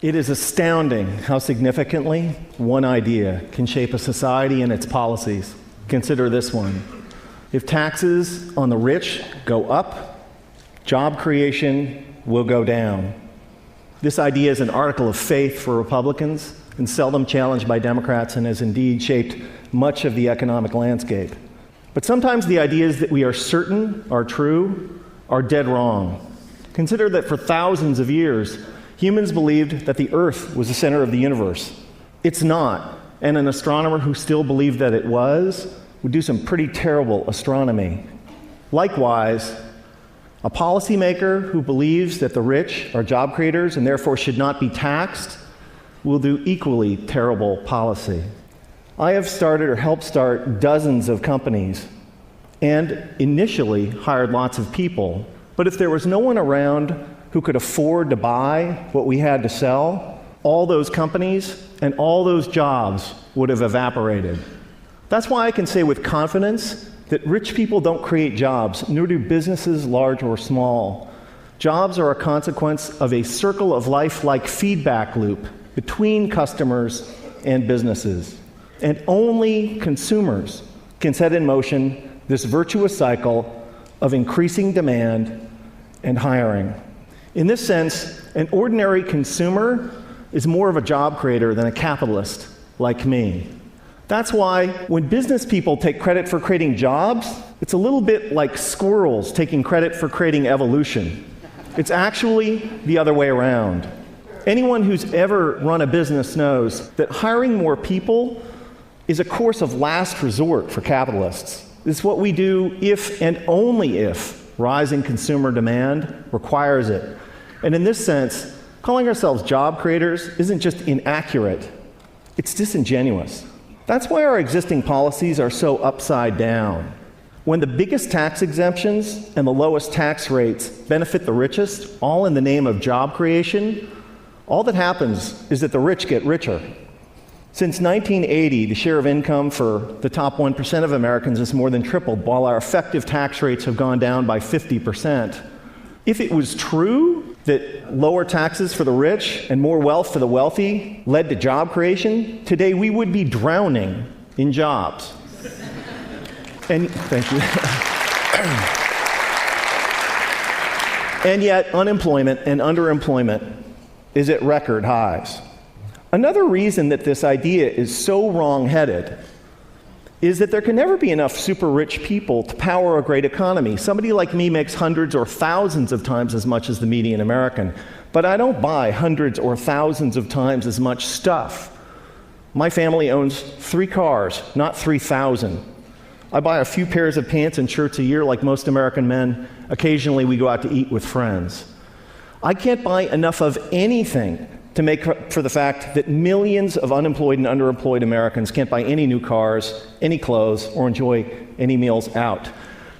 It is astounding how significantly one idea can shape a society and its policies. Consider this one. If taxes on the rich go up, job creation will go down. This idea is an article of faith for Republicans and seldom challenged by Democrats, and has indeed shaped much of the economic landscape. But sometimes the ideas that we are certain are true are dead wrong. Consider that for thousands of years, humans believed that the Earth was the center of the universe. It's not, and an astronomer who still believed that it was would do some pretty terrible astronomy. Likewise, a policymaker who believes that the rich are job creators and therefore should not be taxed will do equally terrible policy. I have started or helped start dozens of companies and initially hired lots of people. But if there was no one around who could afford to buy what we had to sell, all those companies and all those jobs would have evaporated. That's why I can say with confidence that rich people don't create jobs, nor do businesses large or small. Jobs are a consequence of a circle of life-like feedback loop between customers and businesses. And only consumers can set in motion this virtuous cycle of increasing demand and hiring. In this sense, an ordinary consumer is more of a job creator than a capitalist like me. That's why when business people take credit for creating jobs, it's a little bit like squirrels taking credit for creating evolution. It's actually the other way around. Anyone who's ever run a business knows that hiring more people is a course of last resort for capitalists. It's what we do if and only if rising consumer demand requires it. And in this sense, calling ourselves job creators isn't just inaccurate, it's disingenuous. That's why our existing policies are so upside down. When the biggest tax exemptions and the lowest tax rates benefit the richest, all in the name of job creation, all that happens is that the rich get richer. Since 1980, the share of income for the top 1% of Americans has more than tripled, while our effective tax rates have gone down by 50%. If it was true that lower taxes for the rich and more wealth for the wealthy led to job creation, today we would be drowning in jobs. And thank you. And yet, unemployment and underemployment is at record highs. Another reason that this idea is so wrong-headed is that there can never be enough super rich people to power a great economy. Somebody like me makes hundreds or thousands of times as much as the median American, but I don't buy hundreds or thousands of times as much stuff. My family owns 3 cars, not 3,000. I buy a few pairs of pants and shirts a year like most American men. Occasionally we go out to eat with friends. I can't buy enough of anything to make up for the fact that millions of unemployed and underemployed Americans can't buy any new cars, any clothes, or enjoy any meals out.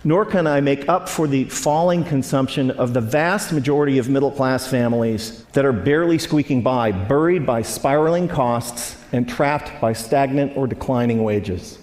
Nor can I make up for the falling consumption of the vast majority of middle-class families that are barely squeaking by, buried by spiraling costs and trapped by stagnant or declining wages.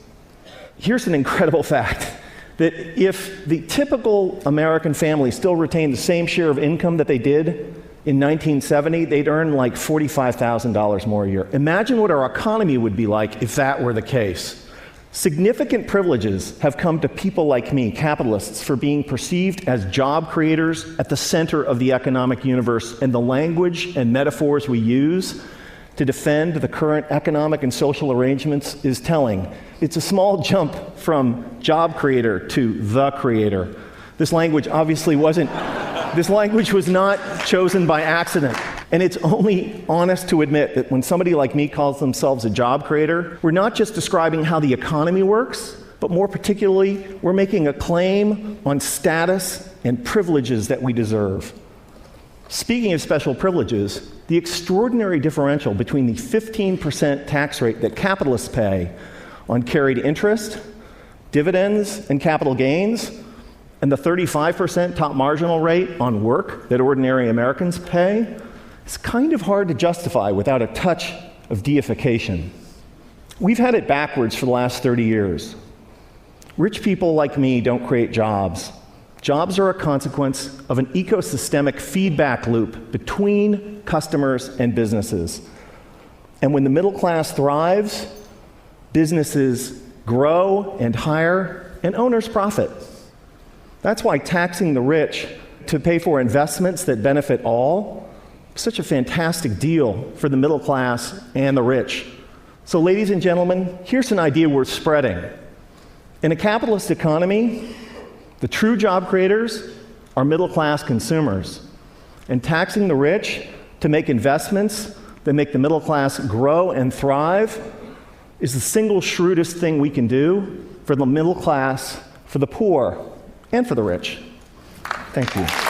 Here's an incredible fact, that if the typical American family still retained the same share of income that they did in 1970, they'd earn like $45,000 more a year. Imagine what our economy would be like if that were the case. Significant privileges have come to people like me, capitalists, for being perceived as job creators at the center of the economic universe, and the language and metaphors we use to defend the current economic and social arrangements is telling. It's a small jump from job creator to the creator. This language was not chosen by accident. And it's only honest to admit that when somebody like me calls themselves a job creator, we're not just describing how the economy works, but more particularly, we're making a claim on status and privileges that we deserve. Speaking of special privileges, the extraordinary differential between the 15% tax rate that capitalists pay on carried interest, dividends, and capital gains, and the 35% top marginal rate on work that ordinary Americans pay, is kind of hard to justify without a touch of deification. We've had it backwards for the last 30 years. Rich people like me don't create jobs. Jobs are a consequence of an ecosystemic feedback loop between customers, and businesses. And when the middle class thrives, businesses grow and hire, and owners profit. That's why taxing the rich to pay for investments that benefit all is such a fantastic deal for the middle class and the rich. So, ladies and gentlemen, here's an idea worth spreading. In a capitalist economy, the true job creators are middle-class consumers. And taxing the rich to make investments that make the middle class grow and thrive is the single shrewdest thing we can do for the middle class, for the poor, and for the rich. Thank you.